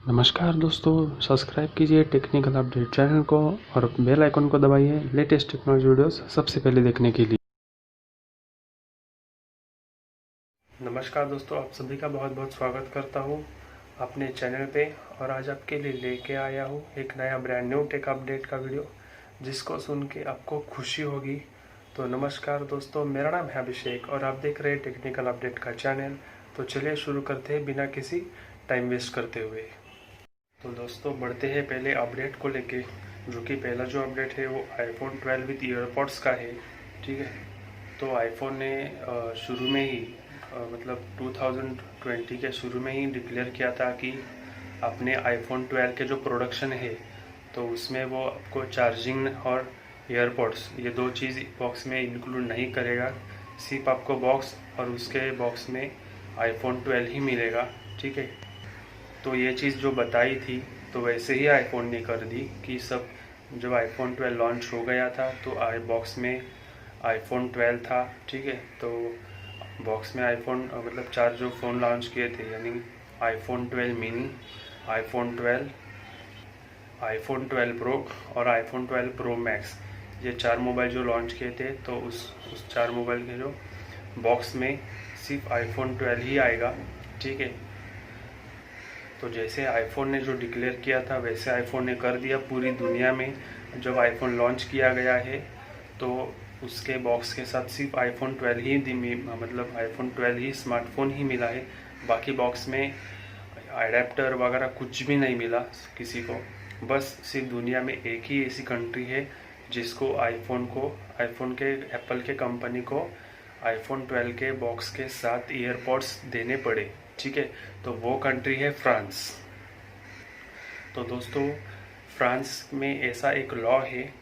नमस्कार दोस्तों, सब्सक्राइब कीजिए टेक्निकल अपडेट चैनल को और बेल आइकन को दबाइए लेटेस्ट टेक्नोलॉजी वीडियोस सबसे पहले देखने के लिए। नमस्कार दोस्तों, आप सभी का बहुत बहुत स्वागत करता हूं अपने चैनल पे। और आज आपके लिए लेके आया हूं एक नया ब्रांड न्यू टेक अपडेट का वीडियो जिसको सुन के आपको खुशी होगी। तो नमस्कार दोस्तों, मेरा नाम है अभिषेक और आप देख रहे हैं टेक्निकल अपडेट का चैनल। तो चलिए शुरू करते हैं बिना किसी टाइम वेस्ट करते हुए। तो दोस्तों बढ़ते हैं पहले अपडेट को लेके, जो कि पहला जो अपडेट है वो आईफोन 12 विद ईयरपॉड्स का है। ठीक है, तो आईफोन ने शुरू में ही मतलब 2020 के शुरू में ही डिक्लेयर किया था कि अपने आईफोन 12 के जो प्रोडक्शन है तो उसमें वो आपको चार्जिंग और ईयरपॉड्स ये दो चीज़ बॉक्स में इंक्लूड नहीं करेगा। सिर्फ आपको बॉक्स और उसके बॉक्स में आईफोन 12 ही मिलेगा। ठीक है, तो ये चीज़ जो बताई थी तो वैसे ही आईफोन ने कर दी कि सब जब आईफोन 12 लॉन्च हो गया था तो आई बॉक्स में आईफोन 12 था। ठीक है, तो बॉक्स में आईफोन मतलब चार जो फ़ोन लॉन्च किए थे यानी iPhone 12 mini, iPhone 12, iPhone 12 pro और आईफोन 12 प्रो मैक्स, ये चार मोबाइल जो लॉन्च किए थे तो उस चार मोबाइल के जो बॉक्स में सिर्फ आईफोन 12 ही आएगा। ठीक है, तो जैसे आईफोन ने जो डिक्लेयर किया था वैसे आईफोन ने कर दिया पूरी दुनिया में। जब आईफोन लॉन्च किया गया है तो उसके बॉक्स के साथ सिर्फ आईफोन 12 ही मतलब आईफोन 12 ही स्मार्टफोन ही मिला है। बाकी बॉक्स में एडेप्टर वगैरह कुछ भी नहीं मिला किसी को। बस सिर्फ दुनिया में एक ही ऐसी कंट्री है जिसको आईफोन के एप्पल के कंपनी को आईफोन 12 के बॉक्स के साथ ईयरपॉड्स देने पड़े। ठीक है, तो वो कंट्री है फ्रांस। तो दोस्तों फ्रांस में ऐसा एक लॉ है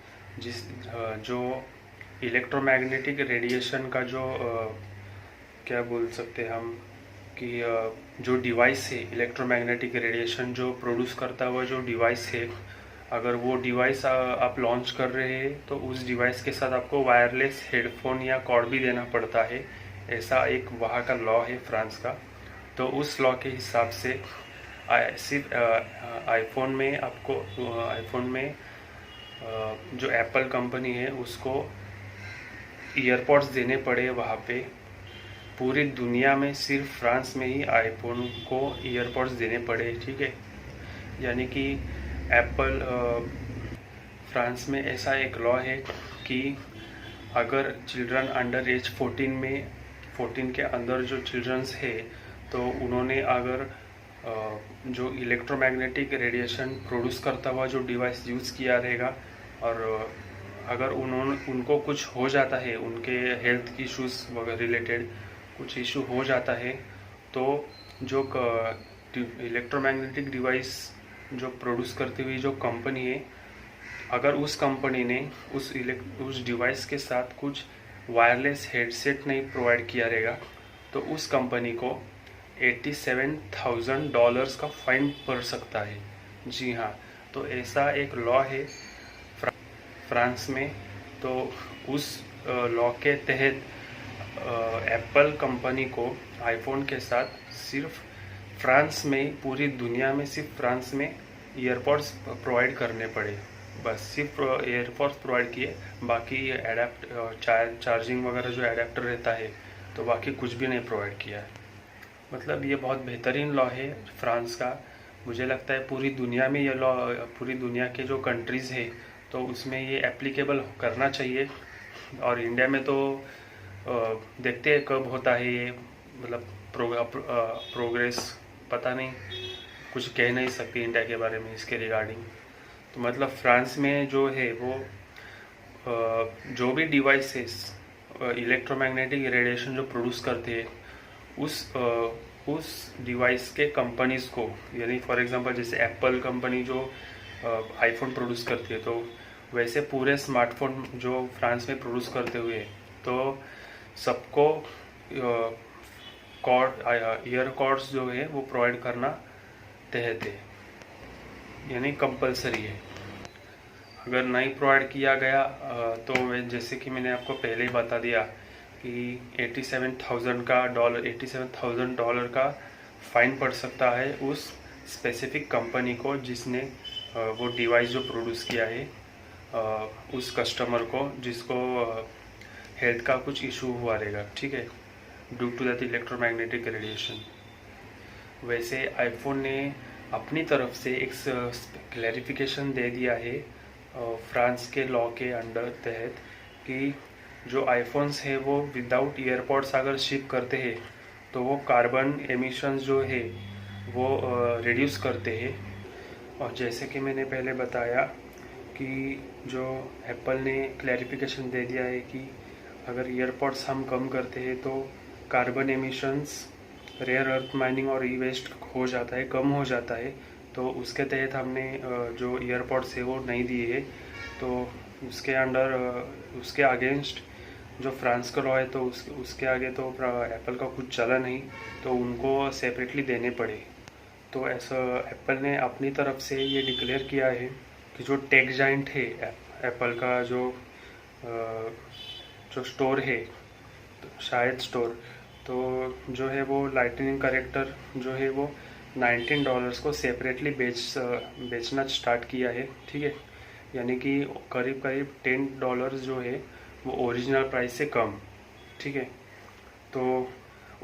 जो इलेक्ट्रोमैग्नेटिक रेडिएशन का जो क्या बोल सकते हैं हम कि जो डिवाइस है इलेक्ट्रोमैग्नेटिक रेडिएशन जो प्रोड्यूस करता हुआ जो डिवाइस है, अगर वो डिवाइस आप लॉन्च कर रहे हैं तो उस डिवाइस के साथ आपको वायरलेस हेडफोन या कॉर्ड भी देना पड़ता है। ऐसा एक वहाँ का लॉ है फ्रांस का। तो उस लॉ के हिसाब से सिर्फ आईफोन में आपको आईफोन में जो एप्पल कंपनी है उसको ईयरपॉड्स देने पड़े वहाँ पे। पूरी दुनिया में सिर्फ फ्रांस में ही आईफोन को ईयरपॉड्स देने पड़े। ठीक है, यानी कि एप्पल फ्रांस में ऐसा एक लॉ है कि अगर चिल्ड्रन अंडर एज 14 के अंदर जो चिल्ड्रंस है तो उन्होंने अगर जो इलेक्ट्रोमैग्नेटिक रेडिएशन प्रोड्यूस करता हुआ जो डिवाइस यूज़ किया रहेगा और अगर उनको कुछ हो जाता है, उनके हेल्थ इश्यूज वगैरह रिलेटेड कुछ इशू हो जाता है, तो जो इलेक्ट्रोमैग्नेटिक डिवाइस जो प्रोड्यूस करती हुई जो कंपनी है, अगर उस कंपनी ने उस डिवाइस के साथ कुछ वायरलेस हेडसेट नहीं प्रोवाइड किया रहेगा तो उस कंपनी को $87,000 का फाइन पड़ सकता है। जी हाँ, तो ऐसा एक लॉ है फ्रांस में। तो उस लॉ के तहत एप्पल कंपनी को आईफोन के साथ सिर्फ फ्रांस में, पूरी दुनिया में सिर्फ फ्रांस में ईयरपॉड्स प्रोवाइड करने पड़े। बस सिर्फ ईयरपॉड्स प्रोवाइड किए, बाकी चार्जिंग वगैरह जो एडेप्टर रहता है तो बाकी कुछ भी नहीं प्रोवाइड किया है। मतलब ये बहुत बेहतरीन लॉ है फ्रांस का। मुझे लगता है पूरी दुनिया में ये लॉ, पूरी दुनिया के जो कंट्रीज़ है तो उसमें ये एप्लीकेबल करना चाहिए। और इंडिया में तो देखते हैं कब होता है ये, मतलब प्रोग्रेस पता नहीं, कुछ कह नहीं सकते इंडिया के बारे में इसके रिगार्डिंग। तो मतलब फ्रांस में जो है वो जो भी डिवाइसेस इलेक्ट्रोमैग्नेटिक रेडिएशन जो प्रोड्यूस करते हैं उस डिवाइस के कंपनीज को, यानी फॉर एग्जांपल जैसे एप्पल कंपनी जो आईफोन प्रोड्यूस करती है तो वैसे पूरे स्मार्टफोन जो फ्रांस में प्रोड्यूस करते हुए तो सबको ईयर कॉर्ड्स जो है वो प्रोवाइड करना तहत है, यानी कंपलसरी है। अगर नहीं प्रोवाइड किया गया तो जैसे कि मैंने आपको पहले ही बता दिया कि $87,000 का फाइन पड़ सकता है उस स्पेसिफिक कंपनी को जिसने वो डिवाइस जो प्रोड्यूस किया है उस कस्टमर को जिसको हेल्थ का कुछ इशू हुआ रहेगा, ठीक है, due to that electromagnetic radiation. वैसे आईफोन ने अपनी तरफ से एक क्लैरिफिकेशन दे दिया है फ्रांस के लॉ के अंडर तहत कि जो आईफोन्स है वो विदाउट ईयरपॉड्स अगर शिप करते हैं तो वो कार्बन एमिशंस जो है वो रिड्यूस करते हैं। और जैसे कि मैंने पहले बताया कि जो एप्पल ने क्लैरिफिकेशन दे दिया है कि अगर ईयरपॉड्स हम कम करते हैं तो carbon emissions, rare earth mining और ई वेस्ट हो जाता है, कम हो जाता है। तो उसके तहत हमने जो ईयरपॉड्स है वो नहीं दिए है। तो उसके अंडर उसके अगेंस्ट जो फ्रांस का लॉ है तो उसके आगे तो एप्पल का कुछ चला नहीं, तो उनको सेपरेटली देने पड़े। तो ऐसा एप्पल ने अपनी तरफ से ये डिक्लेयर किया है कि जो टेक जाइंट है एप्पल का जो स्टोर है, तो शायद स्टोर तो जो है वो लाइटनिंग करेक्टर जो है वो $19 को सेपरेटली बेचना स्टार्ट किया है, ठीक है। यानी कि करीब करीब $10 जो है वो ओरिजिनल प्राइस से कम, ठीक है। तो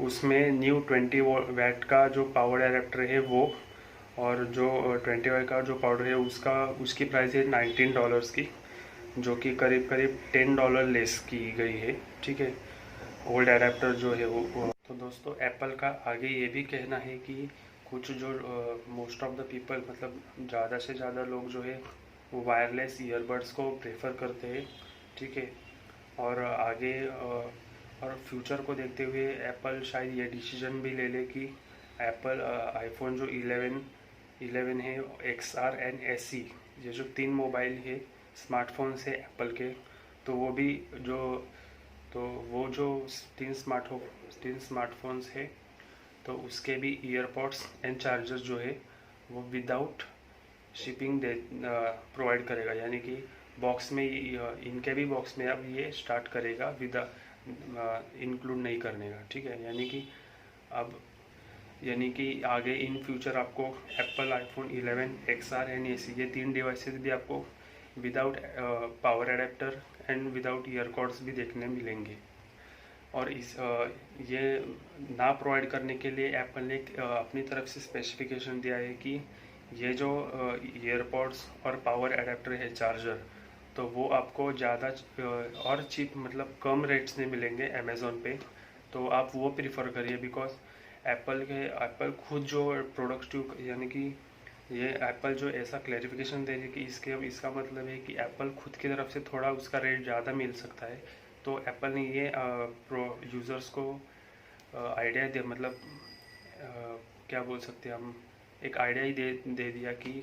उसमें न्यू 20 वाट का जो पावर एडेप्टर है वो, और जो 20 वाट का जो पावर है उसकी प्राइस है $19 की, जो कि करीब करीब $10 लेस की गई है, ठीक है, ओल्ड एडेप्टर जो है वो। तो दोस्तों एप्पल का आगे ये भी कहना है कि कुछ जो मोस्ट ऑफ द पीपल, मतलब ज़्यादा से ज़्यादा लोग जो है वो वायरलेस ईयरबड्स को प्रेफर करते हैं, ठीक है। और आगे और फ्यूचर को देखते हुए एप्पल शायद ये डिसीजन भी ले ले कि एप्पल आईफोन जो 11 है, XR एंड SE, ये जो 3 मोबाइल है स्मार्टफोन्स है एप्पल के, तो वो जो तीन स्मार्टफोन्स है तो उसके भी ईयरपॉड्स एंड चार्जर्स जो है वो विदाउट शिपिंग प्रोवाइड करेगा। यानी कि बॉक्स में इनके भी बॉक्स में अब ये स्टार्ट करेगा इंक्लूड नहीं करने का, ठीक है। यानी कि आगे इन फ्यूचर आपको Apple iPhone 11, XR and SE, ये 3 डिवाइसेस भी आपको without power adapter and without earcords भी देखने मिलेंगे। और ये ना प्रोवाइड करने के लिए एप्पल ने अपनी तरफ से स्पेसिफिकेशन दिया है कि ये जो ईयरपॉड्स और पावर एडेप्टर है, चार्जर, तो वो आपको ज़्यादा और चीप, मतलब कम रेट्स में मिलेंगे अमेज़ॉन पे। तो आप वो प्रीफर करिए, बिकॉज एप्पल खुद जो प्रोडक्टिव, यानी कि ये एप्पल जो ऐसा क्लैरिफिकेशन दे रही कि इसका मतलब है कि एप्पल खुद की तरफ से थोड़ा उसका रेट ज़्यादा मिल सकता है। तो एप्पल ने ये यूज़र्स को आइडिया दे, मतलब क्या बोल सकते हैं हम, एक आइडिया ही दे दिया कि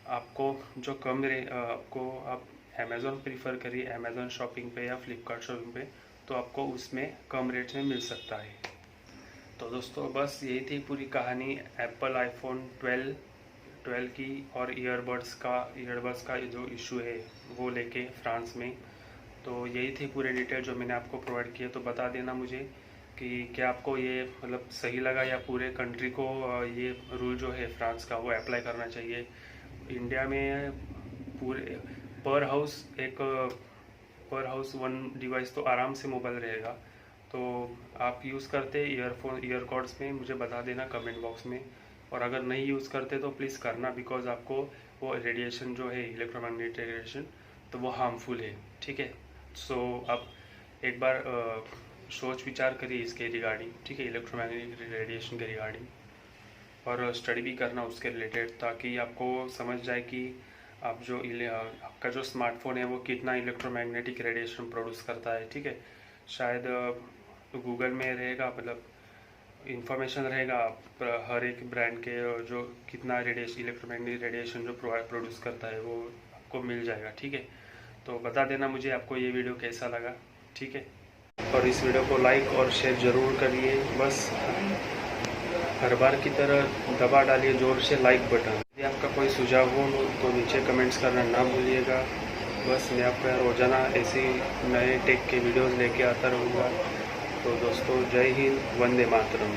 आपको जो कम आपको आप अमेज़ॉन प्रीफर करिए, अमेज़ॉन शॉपिंग पे या फ्लिपकार्ट शॉपिंग पे, तो आपको उसमें कम रेट में मिल सकता है। तो दोस्तों बस यही थी पूरी कहानी एप्पल आईफोन 12 की और ईयरबड्स का जो इशू है वो लेके फ्रांस में। तो यही थी पूरे डिटेल जो मैंने आपको प्रोवाइड किए। तो बता देना मुझे कि क्या आपको ये मतलब सही लगा या पूरे कंट्री को ये रूल जो है फ्रांस का वो अप्लाई करना चाहिए। इंडिया में पूरे पर हाउस 1 डिवाइस तो आराम से मोबाइल रहेगा। तो आप यूज़ करते ईयरकॉर्ड्स में मुझे बता देना कमेंट बॉक्स में, और अगर नहीं यूज़ करते तो प्लीज़ करना, बिकॉज आपको वो रेडिएशन जो है इलेक्ट्रोमैग्नेटिक रेडिएशन तो वो हार्मफुल है, ठीक है। सो आप एक बार सोच विचार करिए इसके रिगार्डिंग, ठीक है, इलेक्ट्रोमैग्नेटिक रेडिएशन के रिगार्डिंग, और स्टडी भी करना उसके रिलेटेड, ताकि आपको समझ जाए कि आपका जो स्मार्टफोन है वो कितना इलेक्ट्रोमैग्नेटिक रेडिएशन प्रोड्यूस करता है, ठीक है। शायद गूगल में रहेगा, मतलब इंफॉर्मेशन रहेगा हर एक ब्रांड के जो कितना इलेक्ट्रोमैग्नेटिक रेडिएशन जो प्रोड्यूस करता है वो आपको मिल जाएगा, ठीक है। तो बता देना मुझे आपको ये वीडियो कैसा लगा, ठीक है। और इस वीडियो को लाइक और शेयर ज़रूर करिए, बस हर बार की तरह दबा डालिए जोर से लाइक बटन। यदि आपका कोई सुझाव हो तो नीचे कमेंट्स करना ना भूलिएगा। बस मैं आपका रोज़ाना ऐसे नए टेक के वीडियोस लेके आता रहूँगा। तो दोस्तों जय हिंद, वंदे मातरम।